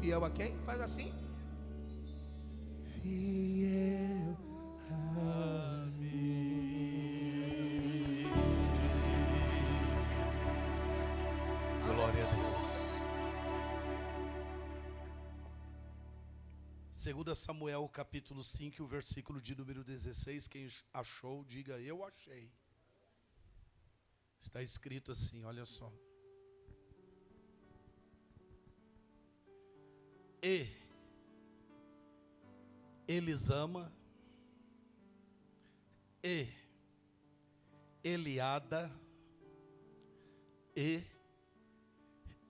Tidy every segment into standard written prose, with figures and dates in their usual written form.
fiel a quem? Faz assim. Fiel a mim. Glória a Deus. 2 Samuel capítulo 5, o versículo de número 16. Quem achou, diga eu achei. Está escrito assim, olha só. E Elisama, e Eliada, e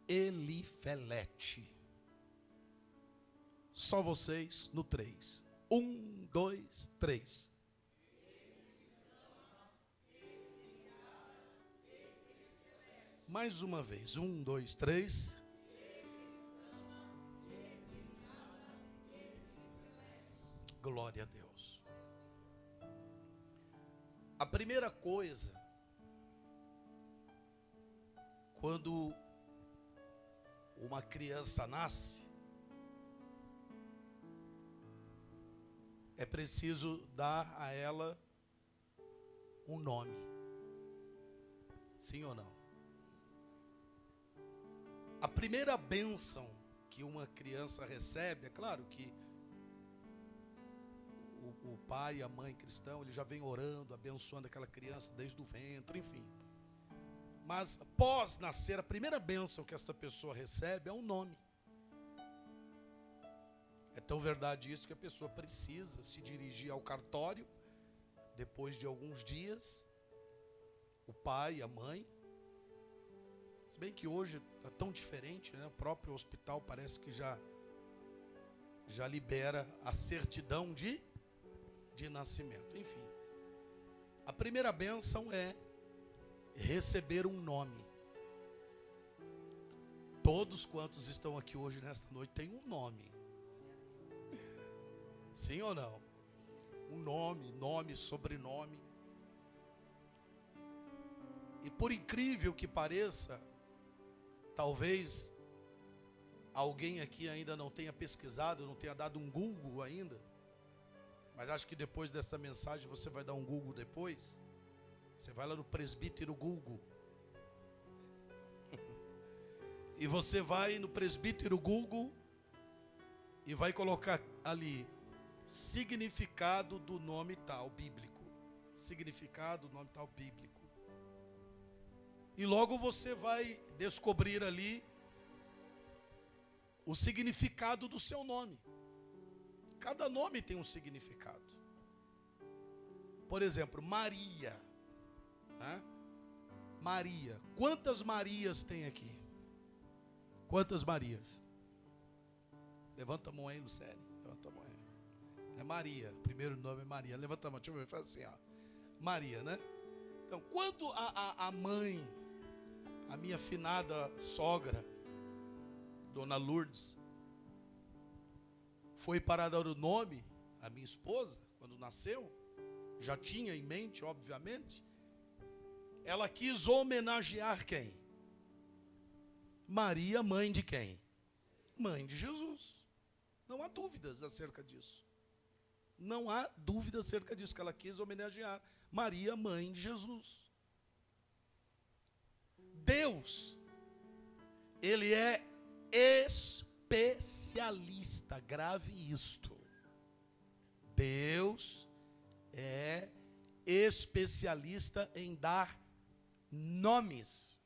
Elifelete. Só vocês no 3. 1, 2, 3. Mais uma vez. 1, 2, 3. Glória a Deus. A primeira coisa, quando uma criança nasce, é preciso dar a ela um nome. Sim ou não? A primeira bênção que uma criança recebe, é claro que o pai e a mãe cristão, ele já vem orando, abençoando aquela criança desde o ventre, enfim. Mas após nascer, a primeira bênção que esta pessoa recebe é um nome. É tão verdade isso que a pessoa precisa se dirigir ao cartório, depois de alguns dias, o pai e a mãe. Se bem que hoje está tão diferente, né? O próprio hospital parece que já libera a certidão de nascimento. Enfim, a primeira bênção é receber um nome. Todos quantos estão aqui hoje, nesta noite, têm um nome. Sim ou não? Um nome, sobrenome. E por incrível que pareça, talvez alguém aqui ainda não tenha pesquisado, não tenha dado um Google ainda. Mas acho que depois desta mensagem você vai dar um Google depois. Você vai lá no presbítero Google. E você vai no presbítero Google e vai colocar ali significado do nome tal bíblico. Significado do nome tal bíblico. E logo você vai descobrir ali o significado do seu nome. Cada nome tem um significado. Por exemplo, Maria. Né? Maria. Quantas Marias tem aqui? Quantas Marias? Levanta a mão aí, Lucélia. Levanta a mão aí. É Maria. Primeiro nome é Maria. Levanta a mão. Deixa eu ver. Faz assim, ó. Maria, né? Então, quando a mãe, a minha finada sogra, Dona Lourdes, foi para dar o nome à minha esposa, quando nasceu, já tinha em mente, obviamente, ela quis homenagear quem? Maria, mãe de quem? Mãe de Jesus. Não há dúvidas acerca disso. Não há dúvida acerca disso, que ela quis homenagear Maria, mãe de Jesus. Deus, Ele é especialista, grave isto. Deus é especialista em dar nomes.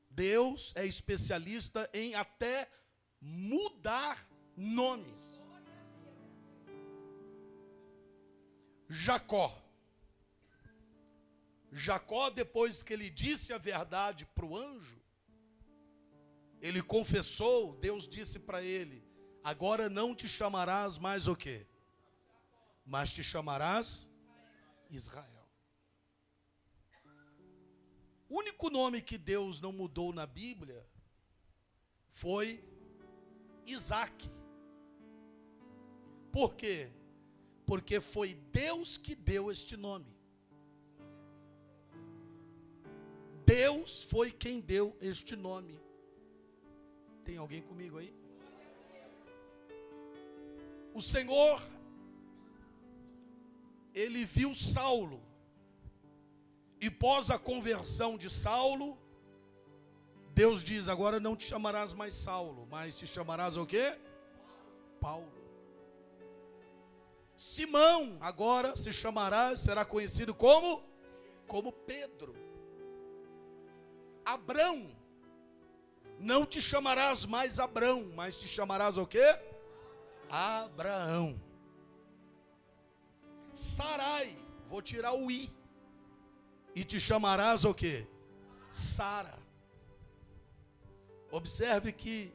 Deus é especialista em até mudar nomes. Jacó, depois que ele disse a verdade para o anjo, ele confessou, Deus disse para ele: agora não te chamarás mais o quê? Mas te chamarás Israel. O único nome que Deus não mudou na Bíblia foi Isaac. Por quê? Porque foi Deus que deu este nome. Deus foi quem deu este nome. Tem alguém comigo aí? O Senhor, ele viu Saulo. E pós a conversão de Saulo, Deus diz: agora não te chamarás mais Saulo, mas te chamarás o quê? Paulo. Simão agora se chamará, será conhecido como Pedro. Abrão, não te chamarás mais Abrão, mas te chamarás o quê? Abraão. Sarai, vou tirar o i, e te chamarás o quê? Sara. Observe que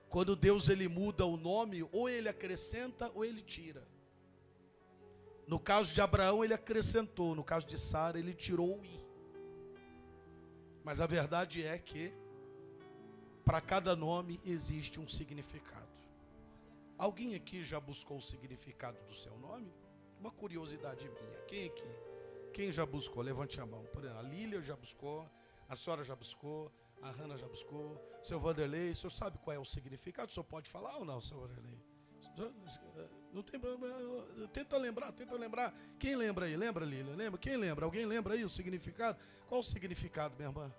quando Deus ele muda o nome, ou ele acrescenta ou ele tira. No caso de Abraão ele acrescentou, no caso de Sara ele tirou o i. Mas a verdade é que para cada nome existe um significado. Alguém aqui já buscou o significado do seu nome? Uma curiosidade minha. Quem aqui? Quem já buscou? Levante a mão. Por exemplo, a Lília já buscou, a senhora já buscou, a Hanna já buscou, seu Vanderlei, o senhor sabe qual é o significado? O senhor pode falar ou não, seu Vanderlei? Não tem problema, tenta lembrar. Quem lembra aí? Lembra, Lília? Lembra? Quem lembra? Alguém lembra aí o significado? Qual o significado, minha irmã?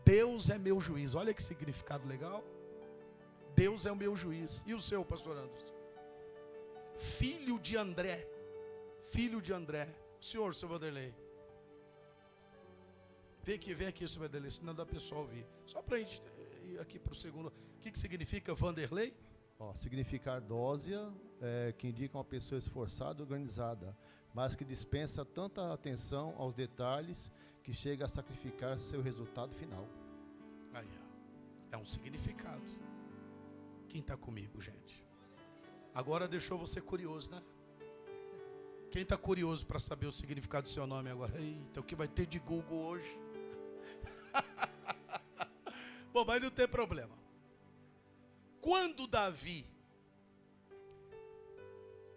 Deus é meu juiz. Olha que significado legal. Deus é o meu juiz. E o seu, pastor Anderson? Filho de André. Filho de André. Senhor, seu Vanderlei. Vem aqui, seu Vanderlei, senão dá para o pessoal ouvir. Só para a gente ir aqui para o segundo. O que significa Vanderlei? Significa ardósia, que indica uma pessoa esforçada e organizada, mas que dispensa tanta atenção aos detalhes que chega a sacrificar seu resultado final. Aí, ó. É um significado. Quem está comigo, gente? Agora deixou você curioso, né? Quem está curioso para saber o significado do seu nome agora? Eita, o que vai ter de Google hoje? Bom, mas não tem problema. Quando Davi,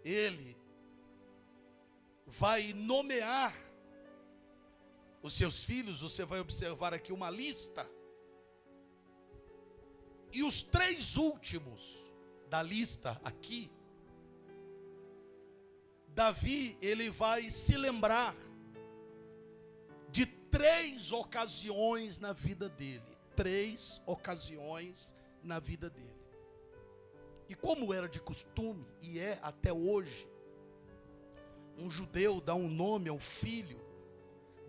ele vai nomear os seus filhos, você vai observar aqui uma lista. E os 3 últimos da lista aqui, Davi, ele vai se lembrar de 3 ocasiões na vida dele. 3 ocasiões na vida dele. E como era de costume, e é até hoje, um judeu dá um nome ao filho,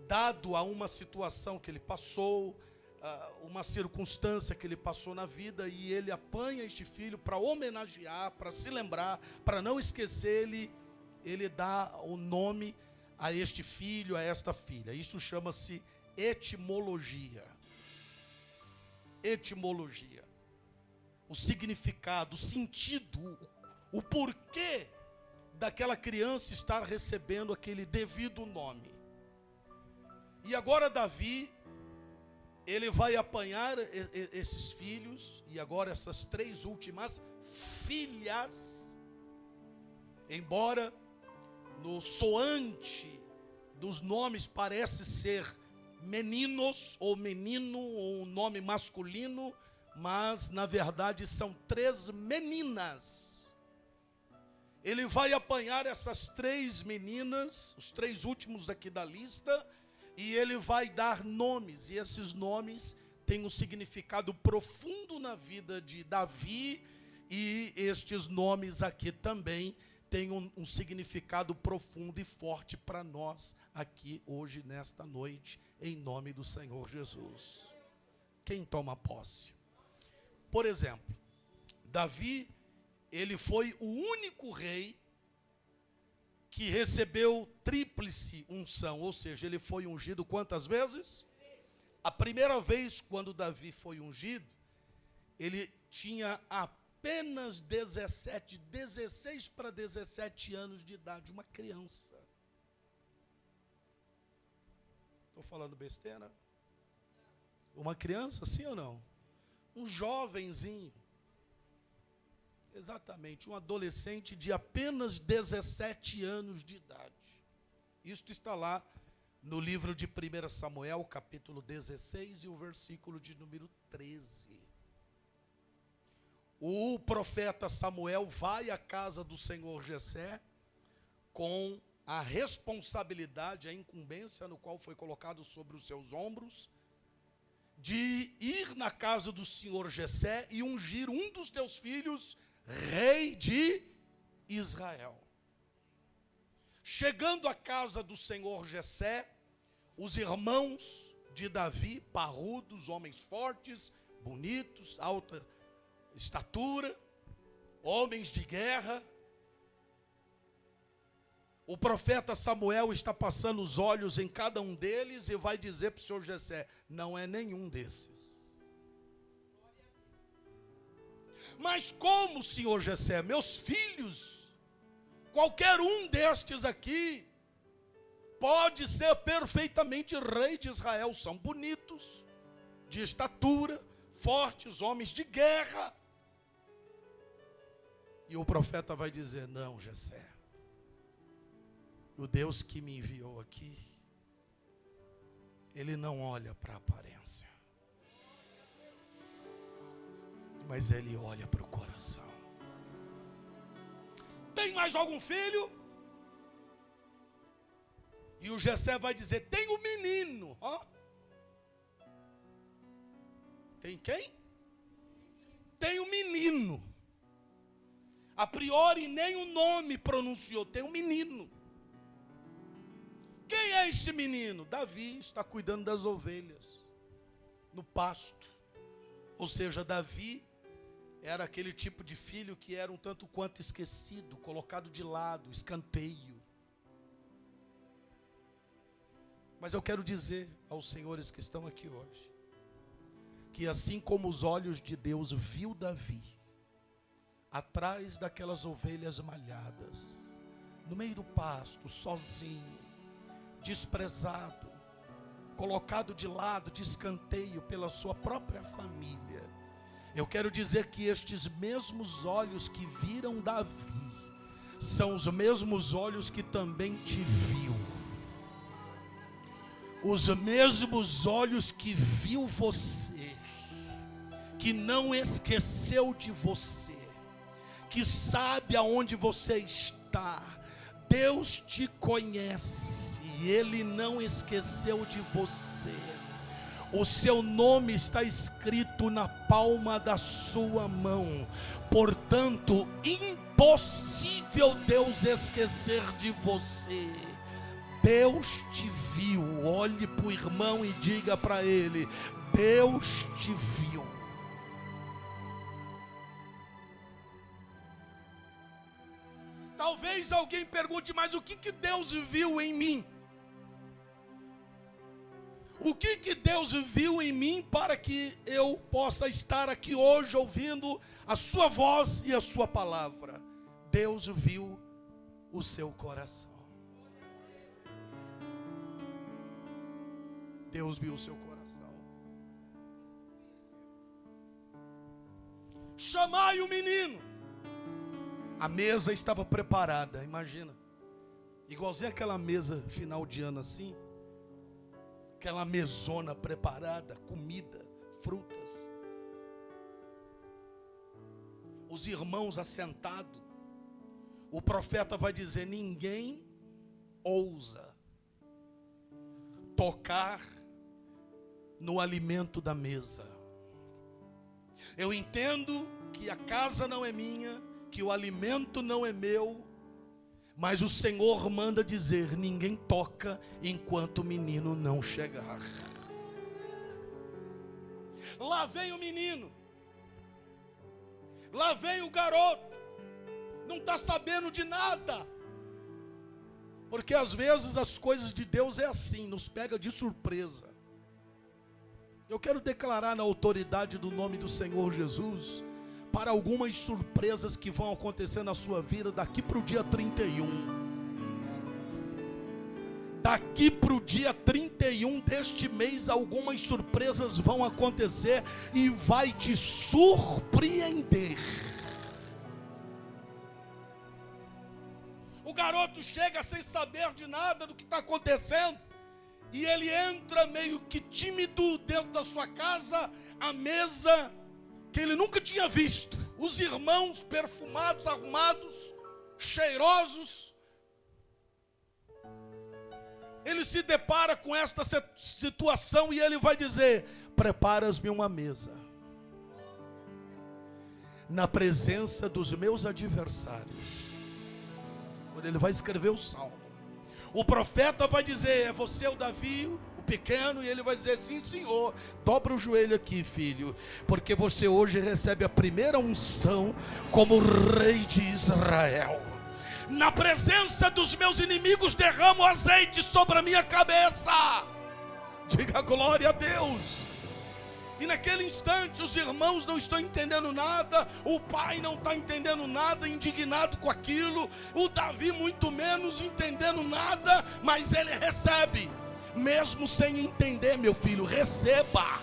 dado a uma situação que ele passou, uma circunstância que ele passou na vida, e ele apanha este filho para homenagear, para se lembrar, para não esquecer, ele dá o nome a este filho, a esta filha. Isso chama-se etimologia. Etimologia. O significado, o sentido, o porquê daquela criança estar recebendo aquele devido nome. E agora Davi, ele vai apanhar esses filhos, e agora essas 3 últimas filhas, embora no soante dos nomes parece ser meninos ou menino ou um nome masculino, mas na verdade são 3 meninas. Ele vai apanhar essas 3 meninas, os 3 últimos aqui da lista, e ele vai dar nomes, e esses nomes têm um significado profundo na vida de Davi, e estes nomes aqui também têm um significado profundo e forte para nós aqui hoje, nesta noite, em nome do Senhor Jesus. Quem toma posse? Por exemplo, Davi, ele foi o único rei que recebeu tríplice unção, ou seja, ele foi ungido quantas vezes? A primeira vez, quando Davi foi ungido, ele tinha apenas 16 para 17 anos de idade, uma criança. Estou falando besteira? Uma criança, sim ou não? Um jovenzinho. Exatamente, um adolescente de apenas 17 anos de idade. Isto está lá no livro de 1 Samuel, capítulo 16, e o versículo de número 13. o profeta Samuel vai à casa do Senhor Jessé com a responsabilidade, a incumbência no qual foi colocado sobre os seus ombros, de ir na casa do Senhor Jessé e ungir um dos teus filhos rei de Israel. Chegando à casa do Senhor Jessé, os irmãos de Davi, parrudos, homens fortes, bonitos, alta estatura, homens de guerra. O profeta Samuel está passando os olhos em cada um deles e vai dizer para o Senhor Jessé: não é nenhum desses. Mas como, Senhor Jessé? Meus filhos, qualquer um destes aqui, pode ser perfeitamente rei de Israel. São bonitos, de estatura, fortes, homens de guerra. E o profeta vai dizer: não, Jessé, o Deus que me enviou aqui, Ele não olha para a aparência, mas Ele olha para o coração. Tem mais algum filho? E o Jessé vai dizer: tem um menino. Tem quem? Tem um menino. A priori nem o nome pronunciou, tem um menino. Quem é esse menino? Davi está cuidando das ovelhas no pasto. Ou seja, Davi era aquele tipo de filho que era um tanto quanto esquecido, colocado de lado, escanteio. Mas eu quero dizer aos senhores que estão aqui hoje, que assim como os olhos de Deus viu Davi, atrás daquelas ovelhas malhadas, no meio do pasto, sozinho, desprezado, colocado de lado, de escanteio pela sua própria família, eu quero dizer que estes mesmos olhos que viram Davi, são os mesmos olhos que também te viu. Os mesmos olhos que viu você, que não esqueceu de você, que sabe aonde você está. Deus te conhece, Ele não esqueceu de você. O seu nome está escrito na palma da sua mão. Portanto, impossível Deus esquecer de você. Deus te viu. Olhe para o irmão e diga para ele: Deus te viu. Talvez alguém pergunte: mas o que Deus viu em mim? O que Deus viu em mim para que eu possa estar aqui hoje ouvindo a sua voz e a sua palavra? Deus viu o seu coração. Deus viu o seu coração. Chamai o menino. A mesa estava preparada, imagina. Igualzinho aquela mesa final de ano assim. Aquela mesona preparada, comida, frutas. Os irmãos assentados. O profeta vai dizer: ninguém ousa tocar no alimento da mesa. Eu entendo que a casa não é minha, que o alimento não é meu, mas o Senhor manda dizer: ninguém toca enquanto o menino não chegar. Lá vem o menino, lá vem o garoto, não está sabendo de nada, porque às vezes as coisas de Deus é assim, nos pega de surpresa. Eu quero declarar na autoridade do nome do Senhor Jesus, para algumas surpresas que vão acontecer na sua vida daqui para o dia 31. Daqui para o dia 31 deste mês, algumas surpresas vão acontecer e vai te surpreender. O garoto chega sem saber de nada do que está acontecendo, e ele entra meio que tímido dentro da sua casa, à mesa que ele nunca tinha visto. os irmãos perfumados, arrumados, cheirosos. Ele se depara com esta situação e ele vai dizer: preparas-me uma mesa na presença dos meus adversários. Quando ele vai escrever o salmo, o profeta vai dizer: é você o Davi, o pequeno? E ele vai dizer: sim, senhor. Dobra o joelho aqui, filho, porque você hoje recebe a primeira unção como rei de Israel. Na presença dos meus inimigos derramo azeite sobre a minha cabeça. Diga glória a Deus. E naquele instante os irmãos não estão entendendo nada, o pai não está entendendo nada, indignado com aquilo, o Davi muito menos entendendo nada, mas ele recebe, mesmo sem entender, meu filho, receba.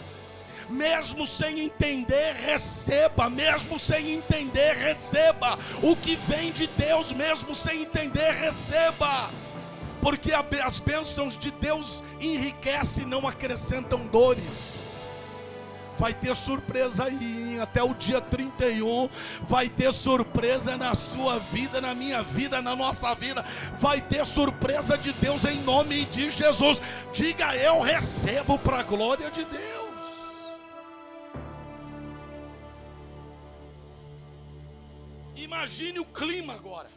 Mesmo sem entender, receba. Mesmo sem entender, receba. O que vem de Deus, mesmo sem entender, receba. Porque as bênçãos de Deus enriquecem e não acrescentam dores. Vai ter surpresa aí, até o dia 31, vai ter surpresa na sua vida, na minha vida, na nossa vida. Vai ter surpresa de Deus em nome de Jesus. Diga: eu recebo para a glória de Deus. Imagine o clima agora.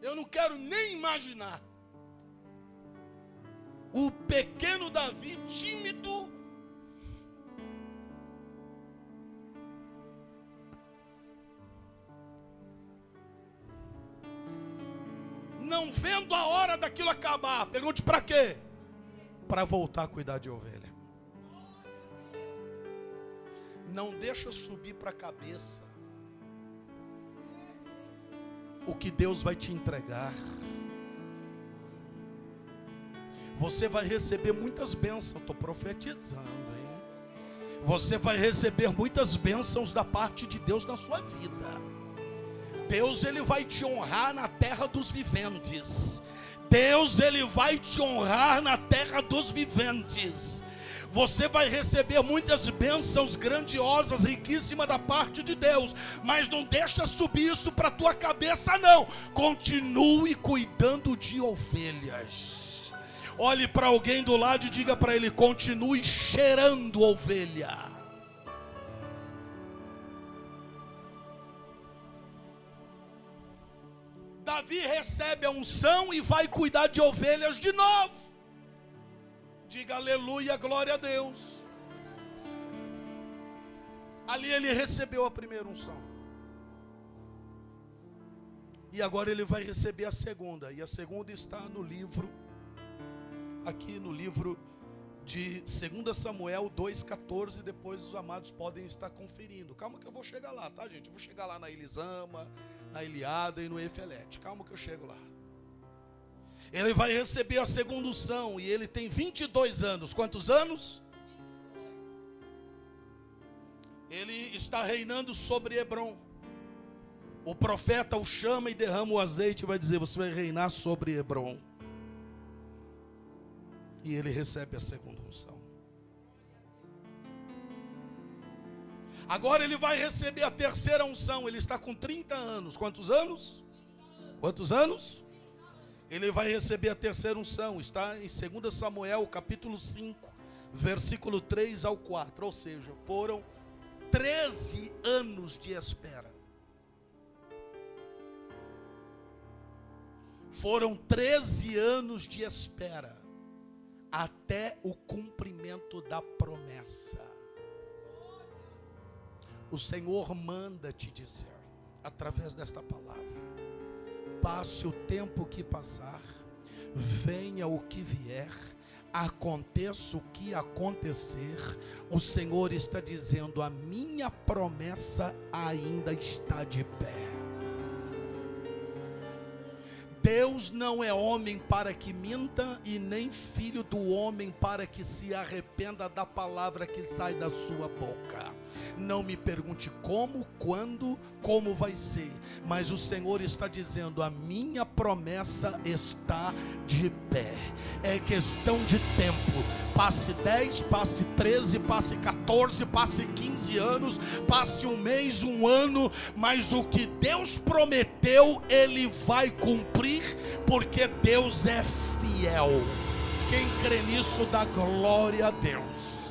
Eu não quero nem imaginar. O pequeno Davi, tímido, não vendo a hora daquilo acabar. Pergunte: para quê? Para voltar a cuidar de ovelha. Não deixa subir para a cabeça o que Deus vai te entregar. Você vai receber muitas bênçãos, estou profetizando, hein? Você vai receber muitas bênçãos da parte de Deus na sua vida. Deus, ele vai te honrar na terra dos viventes. Deus, ele vai te honrar na terra dos viventes. Você vai receber muitas bênçãos grandiosas, riquíssimas da parte de Deus. Mas não deixa subir isso para a tua cabeça, não. Continue cuidando de ovelhas. Olhe para alguém do lado e diga para ele: continue cheirando ovelha. Davi recebe a unção e vai cuidar de ovelhas de novo. Diga aleluia, glória a Deus. Ali ele recebeu a primeira unção. E agora ele vai receber a segunda. E a segunda está no livro, aqui no livro de 2 Samuel 2,14. Depois os amados podem estar conferindo. Calma que eu vou chegar lá, tá, gente? Eu vou chegar lá na Elisama, na Eliada e no Efelete. Calma que eu chego lá. Ele vai receber a segunda unção e ele tem 22 anos. Quantos anos? Ele está reinando sobre Hebrom. O profeta o chama e derrama o azeite e vai dizer: você vai reinar sobre Hebrom. E ele recebe a segunda unção. Agora ele vai receber a terceira unção. Ele está com 30 anos. Quantos anos? Quantos anos? Ele vai receber a terceira unção. Está em 2 Samuel capítulo 5, versículo 3 ao 4. Ou seja, foram 13 anos de espera. Foram 13 anos de espera até o cumprimento da promessa. O Senhor manda te dizer, através desta palavra: passe o tempo que passar, venha o que vier, aconteça o que acontecer, o Senhor está dizendo: a minha promessa ainda está de pé. Deus Deus não é homem para que minta, e nem filho do homem para que se arrependa da palavra que sai da sua boca. Não me pergunte como, quando, como vai ser, mas o Senhor está dizendo: a minha promessa está de pé. É questão de tempo. Passe 10, passe 13, passe 14, passe 15 anos, passe um mês, um ano, mas o que Deus prometeu, Ele vai cumprir, porque Deus é fiel. Quem crê nisso dá glória a Deus.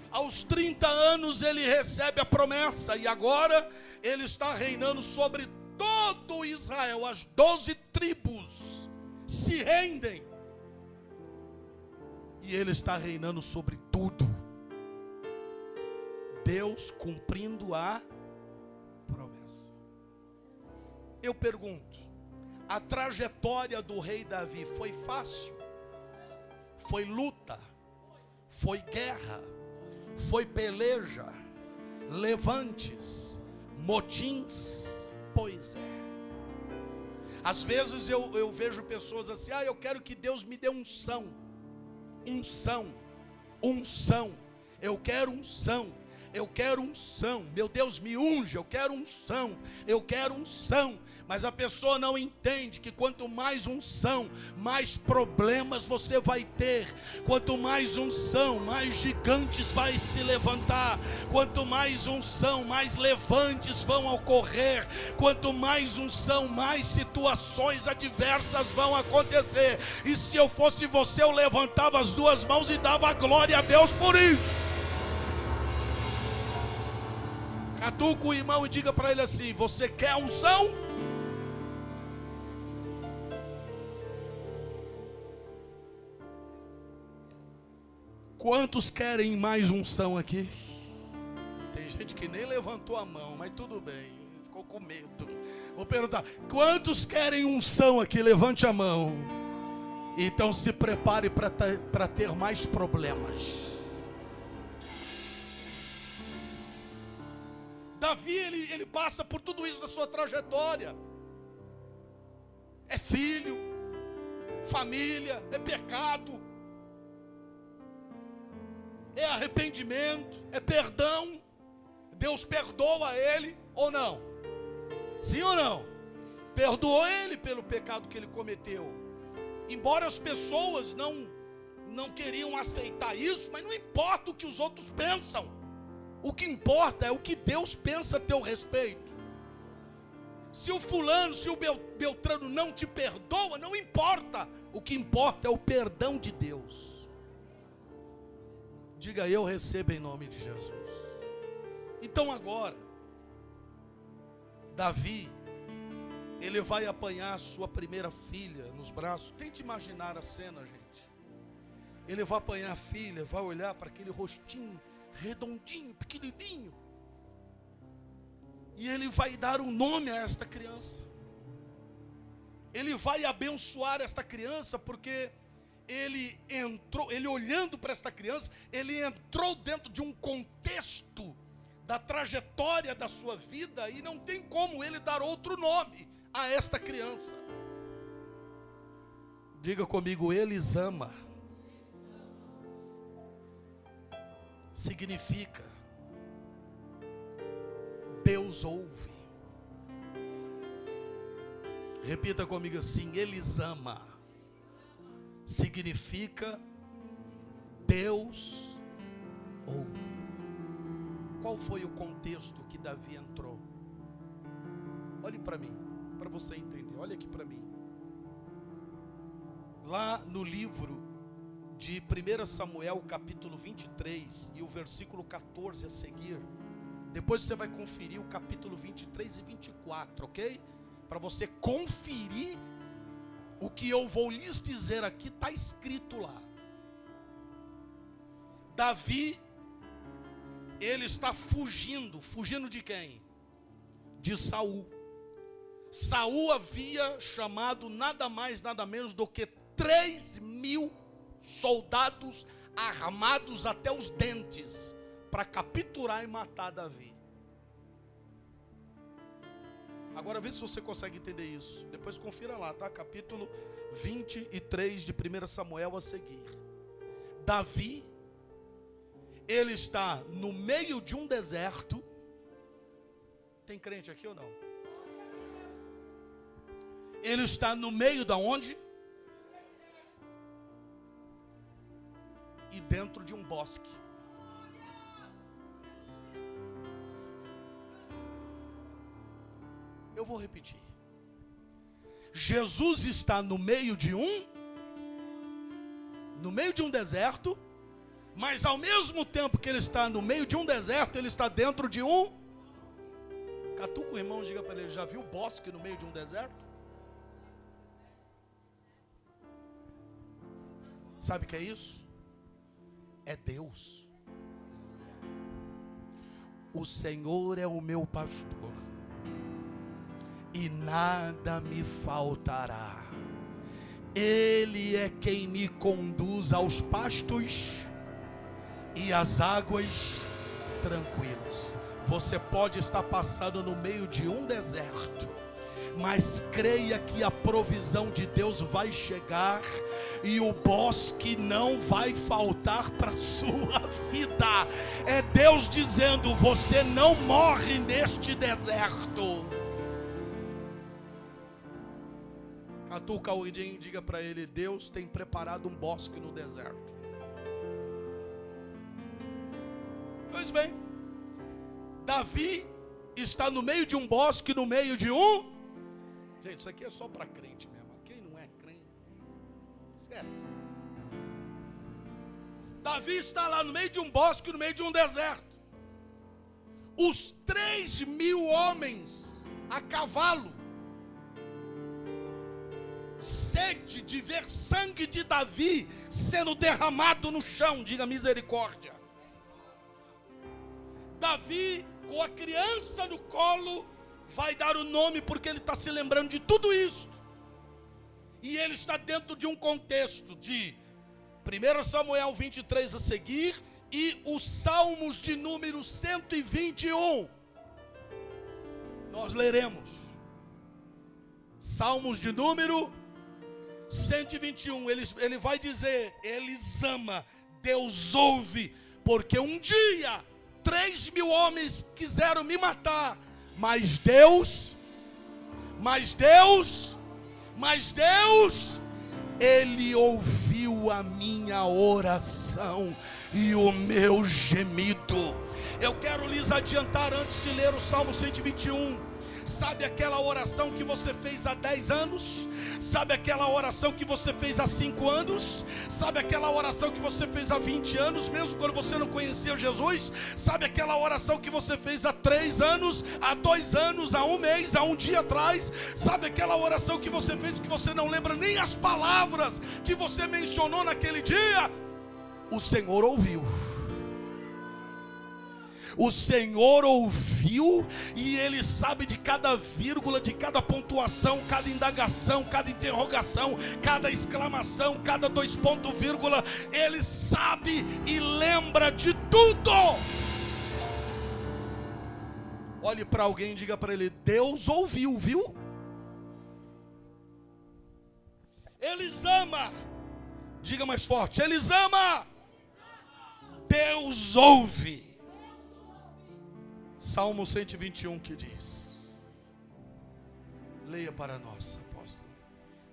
Aos 30 anos ele recebe a promessa, e agora ele está reinando sobre todo Israel. As 12 tribos se rendem, e ele está reinando sobre tudo. Deus cumprindo a promessa. Eu pergunto: a trajetória do rei Davi foi fácil? Foi luta? Foi guerra? Foi peleja? Levantes? Motins? Pois é. Às vezes eu vejo pessoas assim: eu quero que Deus me dê unção. Unção. Eu quero unção. Eu quero unção. Meu Deus, me unja. Eu quero unção. Eu quero unção. Mas a pessoa não entende que quanto mais unção, mais problemas você vai ter. Quanto mais unção, mais gigantes vai se levantar. Quanto mais unção, mais levantes vão ocorrer. Quanto mais unção, mais situações adversas vão acontecer. E se eu fosse você, eu levantava as duas mãos e dava glória a Deus por isso. Catuca o irmão e diga para ele assim: você quer unção? Quantos querem mais unção aqui? Tem gente que nem levantou a mão, mas tudo bem, ficou com medo. Vou perguntar: quantos querem unção aqui? Levante a mão. Então se prepare para ter mais problemas. Davi, ele passa por tudo isso da sua trajetória. É filho, família, é pecado, é arrependimento, é perdão. Deus perdoa ele ou não? Sim ou não? Perdoou ele pelo pecado que ele cometeu. Embora as pessoas não queriam aceitar isso, mas não importa o que os outros pensam. O que importa é o que Deus pensa a teu respeito. Se o fulano, se o Beltrano não te perdoa, não importa. O que importa é o perdão de Deus. Diga: eu recebo em nome de Jesus. Então agora, Davi, ele vai apanhar a sua primeira filha nos braços. Tente imaginar a cena, gente. Ele vai apanhar a filha, vai olhar para aquele rostinho redondinho, pequenininho, e ele vai dar um nome a esta criança. Ele vai abençoar esta criança, porque ele entrou, ele olhando para esta criança, ele entrou dentro de um contexto da trajetória da sua vida, e não tem como ele dar outro nome a esta criança. Diga comigo: Elisama. Significa Deus ouve. Repita comigo assim: Elisama significa Deus ouve. Qual foi o contexto que Davi entrou? Olhe para mim, para você entender. Olha aqui para mim. Lá no livro de 1 Samuel, capítulo 23, e o versículo 14 a seguir. Depois você vai conferir o capítulo 23 e 24, ok? Para você conferir o que eu vou lhes dizer aqui, está escrito lá. Davi, ele está fugindo de quem? De Saul. Saul havia chamado nada mais, nada menos do que 3.000 soldados armados até os dentes para capturar e matar Davi. Agora vê se você consegue entender isso. Depois confira lá, tá? Capítulo 23 de 1 Samuel a seguir. Davi, ele está no meio de um deserto. Tem crente aqui ou não? Ele está no meio da onde? E dentro de um bosque. Eu vou repetir. Jesus está no meio de um deserto, mas ao mesmo tempo que ele está no meio de um deserto, ele está dentro de um. Catuca o irmão, diga para ele, já viu bosque no meio de um deserto? Sabe o que é isso? É Deus. O Senhor é o meu pastor e nada me faltará. Ele é quem me conduz aos pastos e às águas tranquilas. Você pode estar passando no meio de um deserto, mas creia que a provisão de Deus vai chegar e o bosque não vai faltar para a sua vida. É Deus dizendo: você não morre neste deserto. Catuca alguém, diga para ele: Deus tem preparado um bosque no deserto. Pois bem, Davi está no meio de um bosque, no meio de um. Gente, isso aqui é só para crente mesmo. Quem não é crente, esquece. Davi está lá no meio de um bosque, no meio de um deserto. Os 3.000 homens a cavalo, sede de ver sangue de Davi sendo derramado no chão, diga misericórdia. Davi, com a criança no colo, vai dar o nome porque ele está se lembrando de tudo isso. E ele está dentro de um contexto de 1 Samuel 23 a seguir e os Salmos de número 121. Nós leremos Salmos de número 121. Ele vai dizer: eles ama, Deus ouve, porque um dia 3.000 homens quiseram me matar, mas Deus, Ele ouviu a minha oração e o meu gemido. Eu quero lhes adiantar antes de ler o Salmo 121. Sabe aquela oração que você fez há 10 anos? Sabe aquela oração que você fez há 5 anos? Sabe aquela oração que você fez há 20 anos, mesmo quando você não conhecia Jesus? Sabe aquela oração que você fez há 3 anos, há 2 anos, há 1 mês, há 1 dia atrás? Sabe aquela oração que você fez que você não lembra nem as palavras que você mencionou naquele dia? O Senhor ouviu. O Senhor ouviu e Ele sabe de cada vírgula, de cada pontuação, cada indagação, cada interrogação, cada exclamação, cada 2 pontos, vírgula. Ele sabe e lembra de tudo. Olhe para alguém e diga para ele: Deus ouviu, viu? Eles ama. Diga mais forte: eles ama. Deus ouve. Salmo 121 que diz, leia para nós, apóstolo.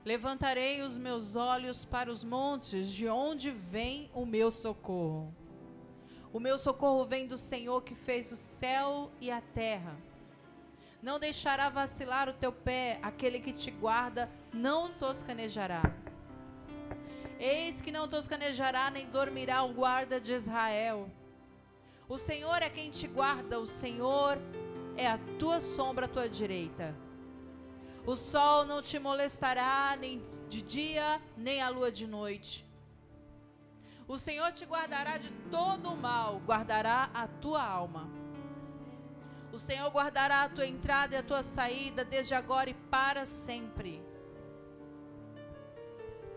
Levantarei os meus olhos para os montes, de onde vem o meu socorro. O meu socorro vem do Senhor que fez o céu e a terra. Não deixará vacilar o teu pé, aquele que te guarda não toscanejará. Eis que não toscanejará nem dormirá o guarda de Israel. O Senhor é quem te guarda, o Senhor é a tua sombra à tua direita. O sol não te molestará nem de dia, nem a lua de noite. O Senhor te guardará de todo o mal, guardará a tua alma. O Senhor guardará a tua entrada e a tua saída, desde agora e para sempre.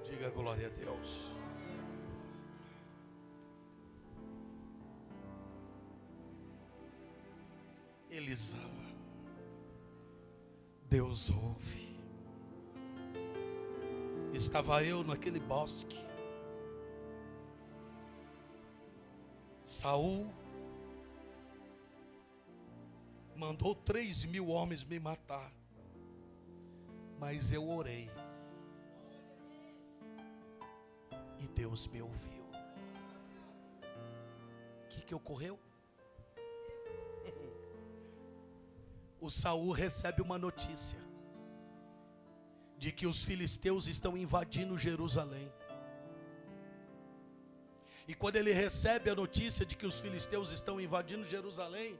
Diga glória a Deus. Eles ama. Deus ouve. Estava eu naquele bosque. Saul mandou 3.000 homens me matar. Mas eu orei. E Deus me ouviu. O que ocorreu? O Saul recebe uma notícia de que os filisteus estão invadindo Jerusalém. E quando ele recebe a notícia de que os filisteus estão invadindo Jerusalém,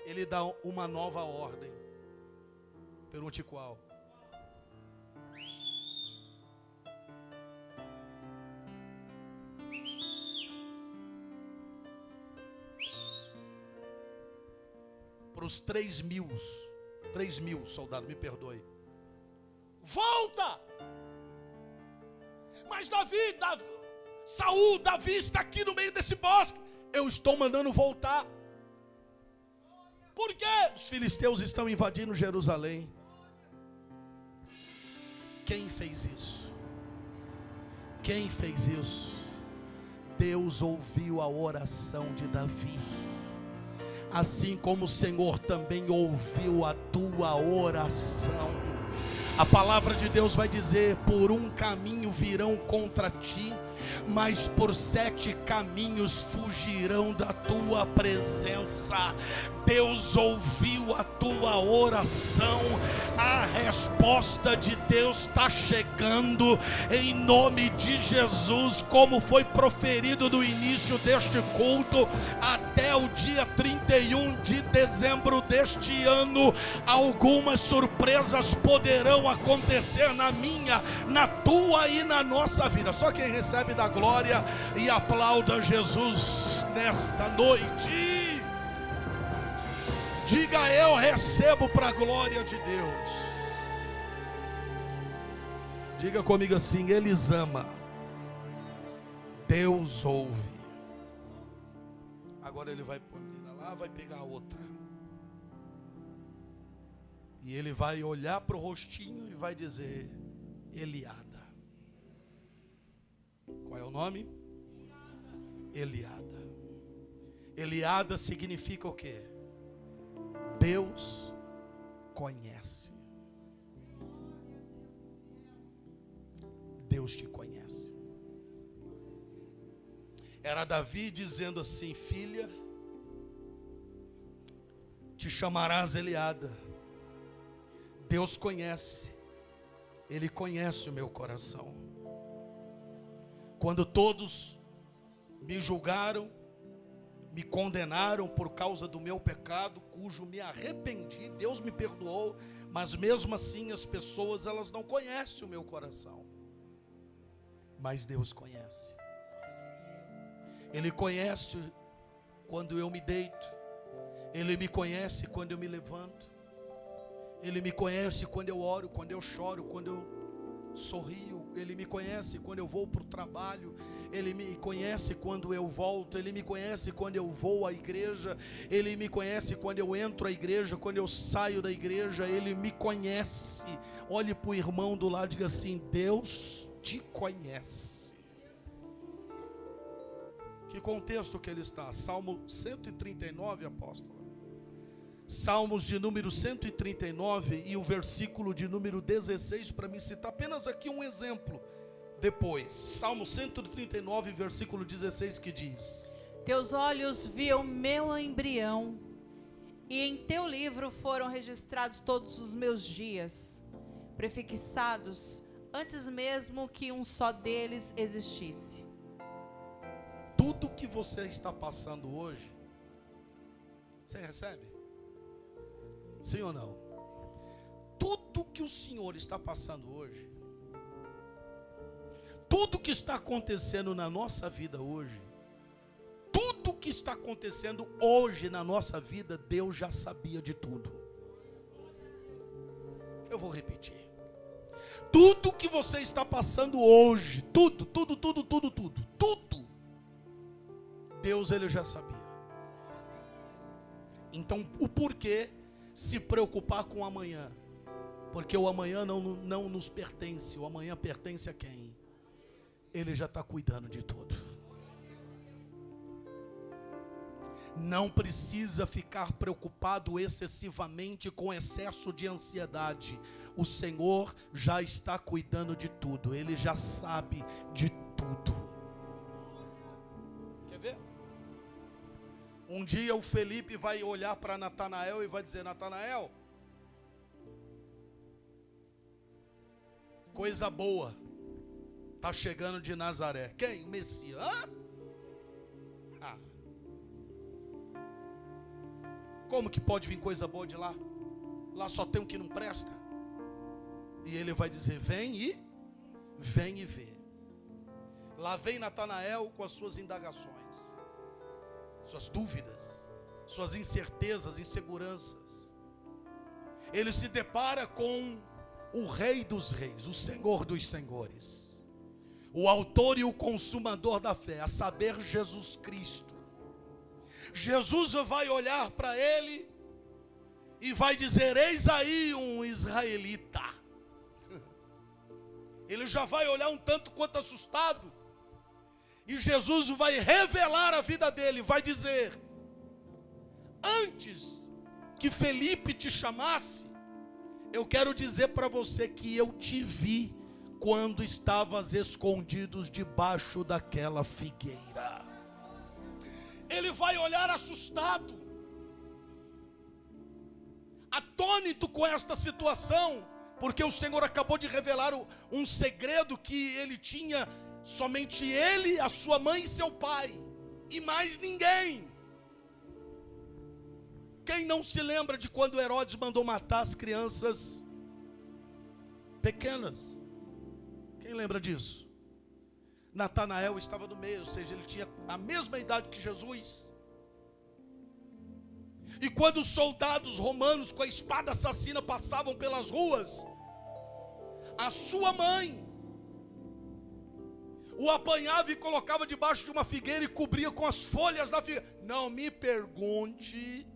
ele dá uma nova ordem. Pergunte qual? Para os 3.000 soldados, me perdoe. Volta! Mas Saul, Davi está aqui no meio desse bosque. Eu estou mandando voltar. Por quê? Os filisteus estão invadindo Jerusalém. Quem fez isso? Quem fez isso? Deus ouviu a oração de Davi. Assim como o Senhor também ouviu a tua oração. A palavra de Deus vai dizer: por um caminho virão contra ti, mas por 7 caminhos fugirão da tua presença. Deus ouviu a tua oração. A resposta de Deus está chegando em nome de Jesus, como foi proferido no início deste culto. Até o dia 31 de dezembro deste ano, algumas surpresas poderão acontecer na minha, na tua e na nossa vida. Só quem recebe da glória e aplauda Jesus nesta noite. Diga: eu recebo para a glória de Deus. Diga comigo assim: eles ama, Deus ouve. Agora ele vai pôr lá, vai pegar outra. E ele vai olhar para o rostinho e vai dizer: Eliada. Qual é o nome? Eliada. Eliada significa o quê? Deus conhece. Deus te conhece. Era Davi dizendo assim: filha, te chamarás Eliada. Deus conhece. Ele conhece o meu coração. Quando todos me julgaram, me condenaram por causa do meu pecado, cujo me arrependi, Deus me perdoou, mas mesmo assim as pessoas, elas não conhecem o meu coração. Mas Deus conhece. Ele conhece quando eu me deito. Ele me conhece quando eu me levanto. Ele me conhece quando eu oro, quando eu choro, quando eu sorrio. Ele me conhece quando eu vou para o trabalho. Ele me conhece quando eu volto. Ele me conhece quando eu vou à igreja. Ele me conhece quando eu entro à igreja, quando eu saio da igreja. Ele me conhece. Olhe para o irmão do lado e diga assim: Deus te conhece. Que contexto que ele está? Salmo 139, apóstolo. Salmos de número 139 e o versículo de número 16, para me citar apenas aqui um exemplo. Depois, Salmo 139, versículo 16, que diz: Teus olhos viam meu embrião, e em teu livro foram registrados todos os meus dias, prefixados antes mesmo que um só deles existisse. Tudo que você está passando hoje, você recebe? Sim ou não? Tudo que o Senhor está passando hoje, tudo que está acontecendo na nossa vida hoje, tudo que está acontecendo hoje na nossa vida, Deus já sabia de tudo. Eu vou repetir. Tudo que você está passando hoje, tudo, Deus, Ele já sabia. Então, o porquê se preocupar com amanhã? Porque o amanhã não nos pertence. O amanhã pertence a quem? Ele já está cuidando de tudo. Não precisa ficar preocupado excessivamente com excesso de ansiedade. O Senhor já está cuidando de tudo. Ele já sabe de tudo. Quer ver? Um dia o Felipe vai olhar para Natanael e vai dizer: Natanael, coisa boa está chegando de Nazaré. Quem? O Messias. Como que pode vir coisa boa de lá? Lá só tem um que não presta. E ele vai dizer: vem e vê. Lá vem Natanael com as suas indagações, suas dúvidas, suas incertezas, inseguranças. Ele se depara com o Rei dos Reis, o Senhor dos Senhores, o autor e o consumador da fé, a saber, Jesus Cristo. Jesus vai olhar para ele e vai dizer: eis aí um israelita. Ele já vai olhar um tanto quanto assustado, e Jesus vai revelar a vida dele, vai dizer: antes que Felipe te chamasse, eu quero dizer para você que eu te vi quando estavas escondidos debaixo daquela figueira. Ele vai olhar assustado, atônito com esta situação, porque o Senhor acabou de revelar um segredo que ele tinha, somente ele, a sua mãe e seu pai, e mais ninguém. Quem não se lembra de quando Herodes mandou matar as crianças pequenas? Quem lembra disso? Natanael estava no meio, ou seja, ele tinha a mesma idade que Jesus. E quando os soldados romanos com a espada assassina passavam pelas ruas, a sua mãe o apanhava e colocava debaixo de uma figueira e cobria com as folhas da figueira. Não me pergunte,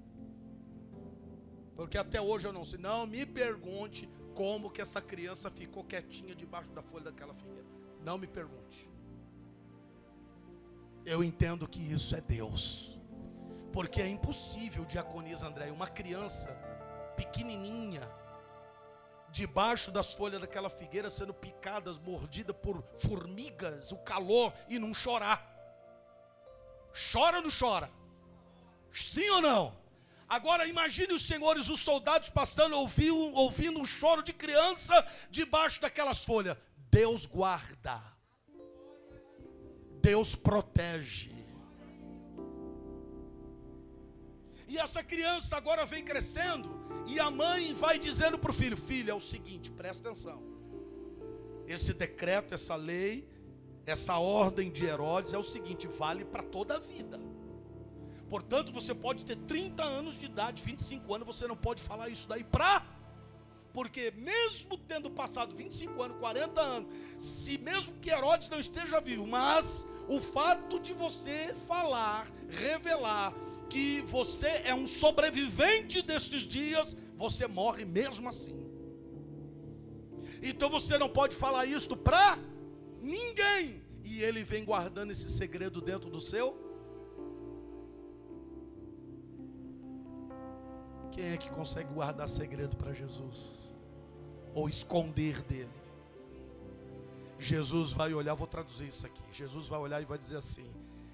porque até hoje eu não sei, não me pergunte como que essa criança ficou quietinha debaixo da folha daquela figueira. Não me pergunte. Eu entendo que isso é Deus, porque é impossível, diaconisa André, uma criança pequenininha debaixo das folhas daquela figueira sendo picadas, mordida por formigas, o calor, e não chorar. Chora ou não chora? Sim ou não? Agora imagine os senhores, os soldados passando, ouvindo um choro de criança debaixo daquelas folhas. Deus guarda, Deus protege. E essa criança agora vem crescendo, e a mãe vai dizendo para o filho: filho, é o seguinte, presta atenção, esse decreto, essa lei, essa ordem de Herodes é o seguinte, vale para toda a vida. Portanto, você pode ter 30 anos de idade, 25 anos, você não pode falar isso daí porque mesmo tendo passado 25 anos, 40 anos, se mesmo que Herodes não esteja vivo, mas o fato de você falar, revelar que você é um sobrevivente destes dias, você morre mesmo assim. Então você não pode falar isso para ninguém. E ele vem guardando esse segredo dentro do seu. Quem é que consegue guardar segredo para Jesus? Ou esconder dele? Jesus vai olhar, vou traduzir isso aqui. Jesus vai olhar e vai dizer assim: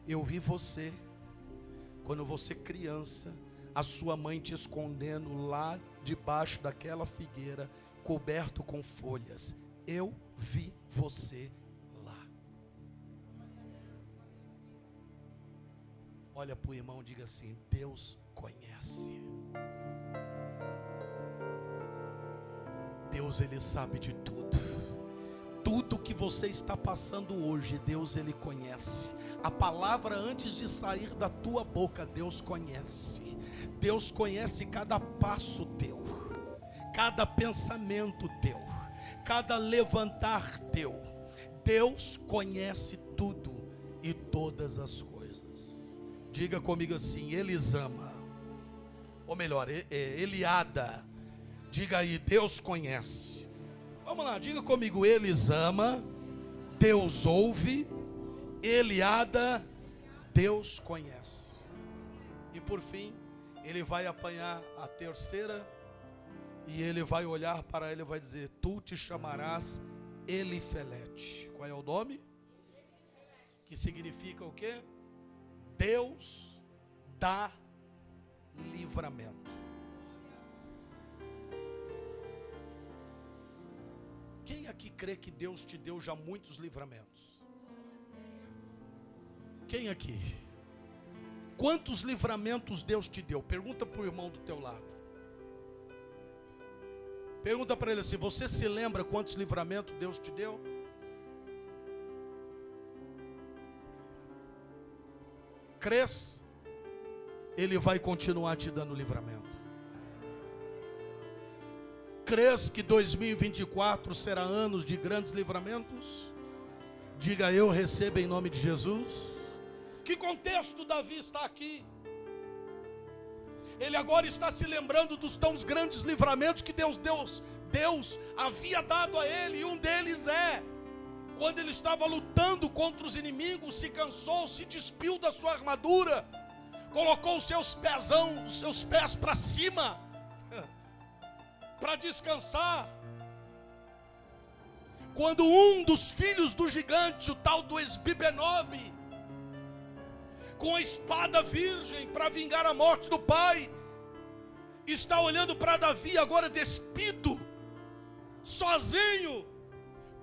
eu vi você quando você criança, a sua mãe te escondendo lá debaixo daquela figueira, coberto com folhas. Eu vi você lá. Olha para o irmão e diga assim: Deus conhece. Deus, Ele sabe de tudo. Tudo que você está passando hoje, Deus, Ele conhece. A palavra antes de sair da tua boca, Deus conhece. Deus conhece cada passo teu, cada pensamento teu, cada levantar teu. Deus conhece tudo e todas as coisas. Diga comigo assim: Elisama, ou melhor, Eliada, Diga aí, Deus conhece. Vamos lá, diga comigo, eles ama, Deus ouve, Ele ada, Deus conhece. E por fim, ele vai apanhar a terceira, e ele vai olhar para ele e vai dizer: tu te chamarás Elifelete. Qual é o nome? Que significa o quê? Deus dá livramento. Quem aqui crê que Deus te deu já muitos livramentos? Quem aqui? Quantos livramentos Deus te deu? Pergunta para o irmão do teu lado. Pergunta para ele assim: você se lembra quantos livramentos Deus te deu? Crês? Ele vai continuar te dando livramento. Crês que 2024 será anos de grandes livramentos? Diga: eu recebo em nome de Jesus. Que contexto Davi está aqui? Ele agora está se lembrando dos tão grandes livramentos que Deus havia dado a ele. E um deles é quando ele estava lutando contra os inimigos, se cansou, se despiu da sua armadura, colocou os seus pés para cima, para descansar. Quando um dos filhos do gigante, o tal do Esbibenobe, com a espada virgem para vingar a morte do pai, está olhando para Davi agora despido, sozinho,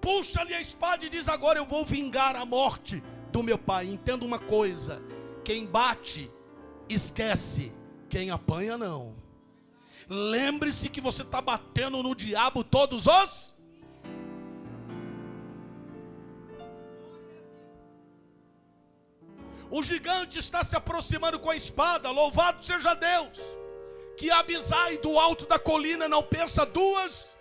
puxa-lhe a espada e diz: agora eu vou vingar a morte do meu pai. Entenda uma coisa: quem bate, esquece, quem apanha não. Lembre-se que você está batendo no diabo todos os... O gigante está se aproximando com a espada. Louvado seja Deus, que Abisai do alto da colina não pensa duas,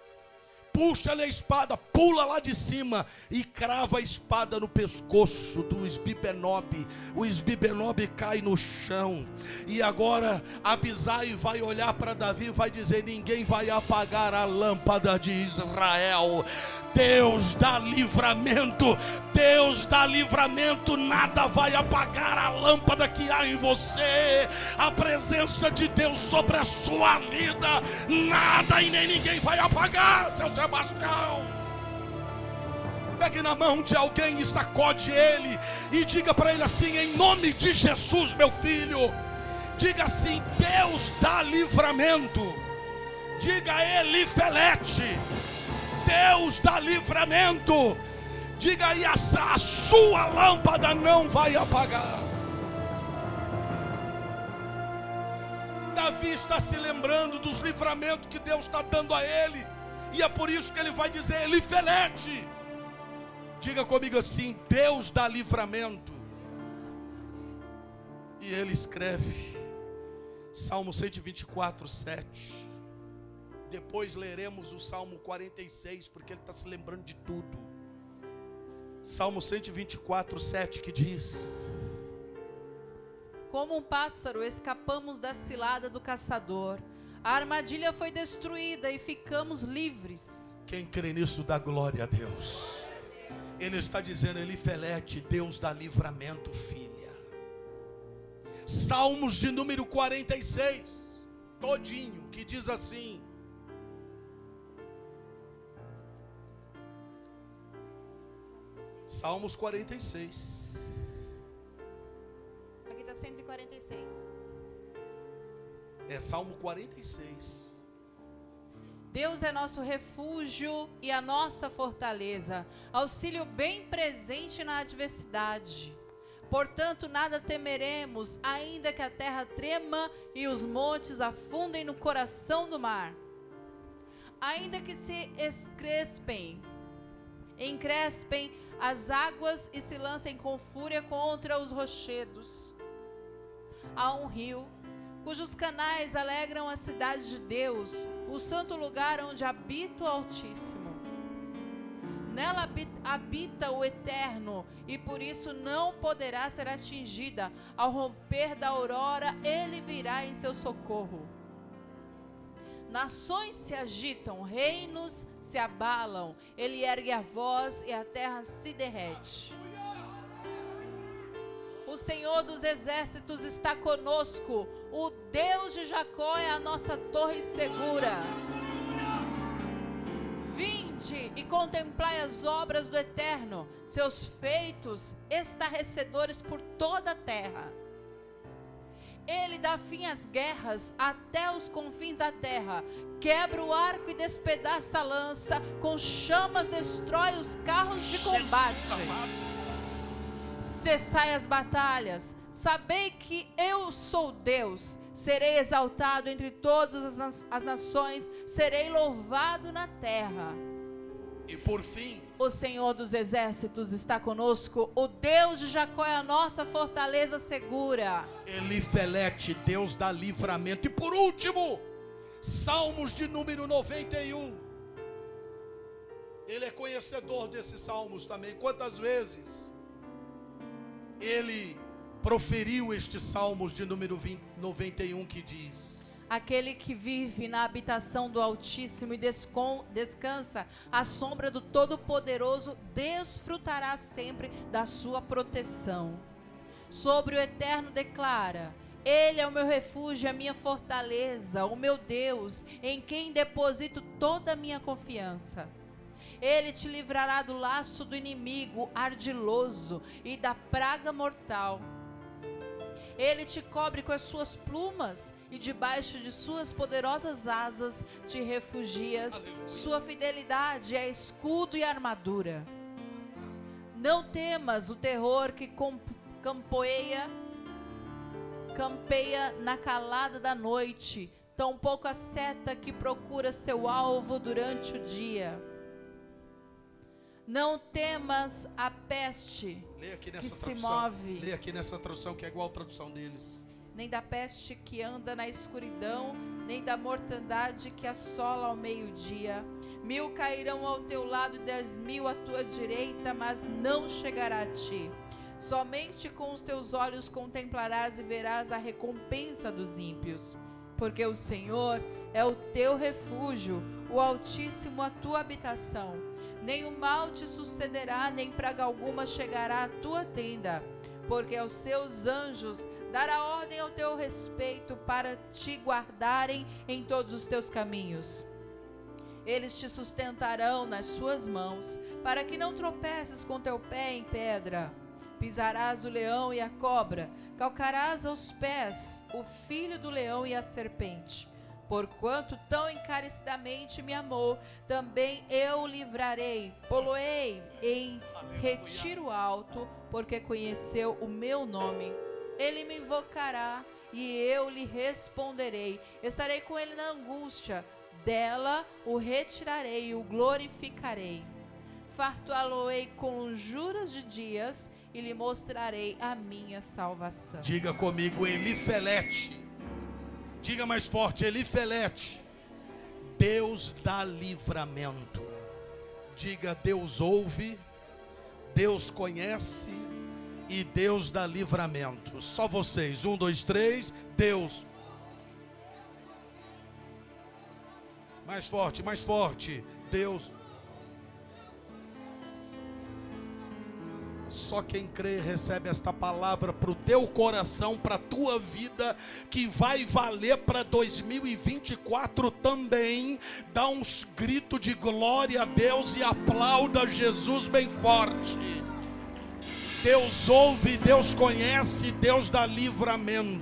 puxa-lhe a espada, pula lá de cima e crava a espada no pescoço do Esbibenobe. O Esbibenobe cai no chão. E agora Abisai vai olhar para Davi e vai dizer: ninguém vai apagar a lâmpada de Israel. Deus dá livramento, Deus dá livramento, nada vai apagar a lâmpada que há em você. A presença de Deus sobre a sua vida, nada e nem ninguém vai apagar, seu Sebastião. Pegue na mão de alguém e sacode ele, e diga para ele assim: em nome de Jesus, meu filho. Diga assim: Deus dá livramento. Diga: Elifelete, Deus dá livramento. Diga aí: a sua lâmpada não vai apagar. Davi está se lembrando dos livramentos que Deus está dando a ele, e é por isso que ele vai dizer: Elifelete. Diga comigo assim: Deus dá livramento. E ele escreve Salmo 124, 7. Depois leremos o Salmo 46, porque ele está se lembrando de tudo. Salmo 124, 7, que diz: como um pássaro escapamos da cilada do caçador, a armadilha foi destruída e ficamos livres. Quem crê nisso dá glória a Deus. Ele está dizendo: Elifelete, Deus dá livramento, filha. Salmos de número 46, todinho, que diz assim: Salmos 46. Aqui está 146. É Salmo 46. Deus é nosso refúgio e a nossa fortaleza, auxílio bem presente na adversidade. Portanto, nada temeremos, ainda que a terra trema e os montes afundem no coração do mar. Ainda que se encrespem as águas e se lancem com fúria contra os rochedos. Há um rio cujos canais alegram a cidade de Deus, o santo lugar onde habita o Altíssimo. Nela habita o Eterno, e por isso não poderá ser atingida. Ao romper da aurora, ele virá em seu socorro. nações se agitam, reinos se abalam. Ele ergue a voz e a terra se derrete. O Senhor dos exércitos está conosco. O Deus de Jacó é a nossa torre segura. Vinde e contemplai as obras do Eterno, seus feitos estarrecedores por toda a terra. Ele dá fim às guerras até os confins da terra, quebra o arco e despedaça a lança, com chamas destrói os carros de combate. Cessai as batalhas, sabei que eu sou Deus, serei exaltado entre todas as nações, serei louvado na terra. E por fim, o Senhor dos exércitos está conosco, o Deus de Jacó é a nossa fortaleza segura. Elifelete, Deus dá livramento. E por último, Salmos de número 91. Ele é conhecedor desses salmos também. Quantas vezes ele proferiu estes salmos de número 91 que diz: aquele que vive na habitação do Altíssimo e descansa à sombra do Todo-Poderoso, desfrutará sempre da sua proteção. Sobre o Eterno declara: Ele é o meu refúgio, a minha fortaleza, o meu Deus, em quem deposito toda a minha confiança. Ele te livrará do laço do inimigo ardiloso e da praga mortal. Ele te cobre com as suas plumas e debaixo de suas poderosas asas te refugias. Aleluia. Sua fidelidade é escudo e armadura. Não temas o terror que campeia na calada da noite, tampouco a seta que procura seu alvo durante o dia. Não temas a peste que se move. Leia aqui nessa tradução que é igual a tradução deles. Nem da peste que anda na escuridão, nem da mortandade que assola ao meio-dia. 1000 cairão ao teu lado e 10.000 à tua direita, mas não chegará a ti. Somente com os teus olhos contemplarás e verás a recompensa dos ímpios. Porque o Senhor é o teu refúgio, o Altíssimo a tua habitação. Nenhum mal te sucederá, nem praga alguma chegará à tua tenda, porque aos seus anjos dará ordem ao teu respeito para te guardarem em todos os teus caminhos. Eles te sustentarão nas suas mãos, para que não tropeces com teu pé em pedra. Pisarás o leão e a cobra, calcarás aos pés o filho do leão e a serpente. Porquanto tão encarecidamente me amou, também eu o livrarei, poloei em retiro alto, porque conheceu o meu nome. Ele me invocará e eu lhe responderei. Estarei com ele na angústia, dela o retirarei e o glorificarei. Fartá-lo-ei com lonjuras de dias e lhe mostrarei a minha salvação. Diga comigo, Elifelete. Diga mais forte, Elifelete. Deus dá livramento. Diga, Deus ouve, Deus conhece e Deus dá livramento. Só vocês, 1, 2, 3, Deus. Mais forte, Deus. Só quem crê recebe esta palavra para o teu coração, para a tua vida, que vai valer para 2024 também. Dá um grito de glória a Deus e aplauda Jesus bem forte. Deus ouve, Deus conhece, Deus dá livramento.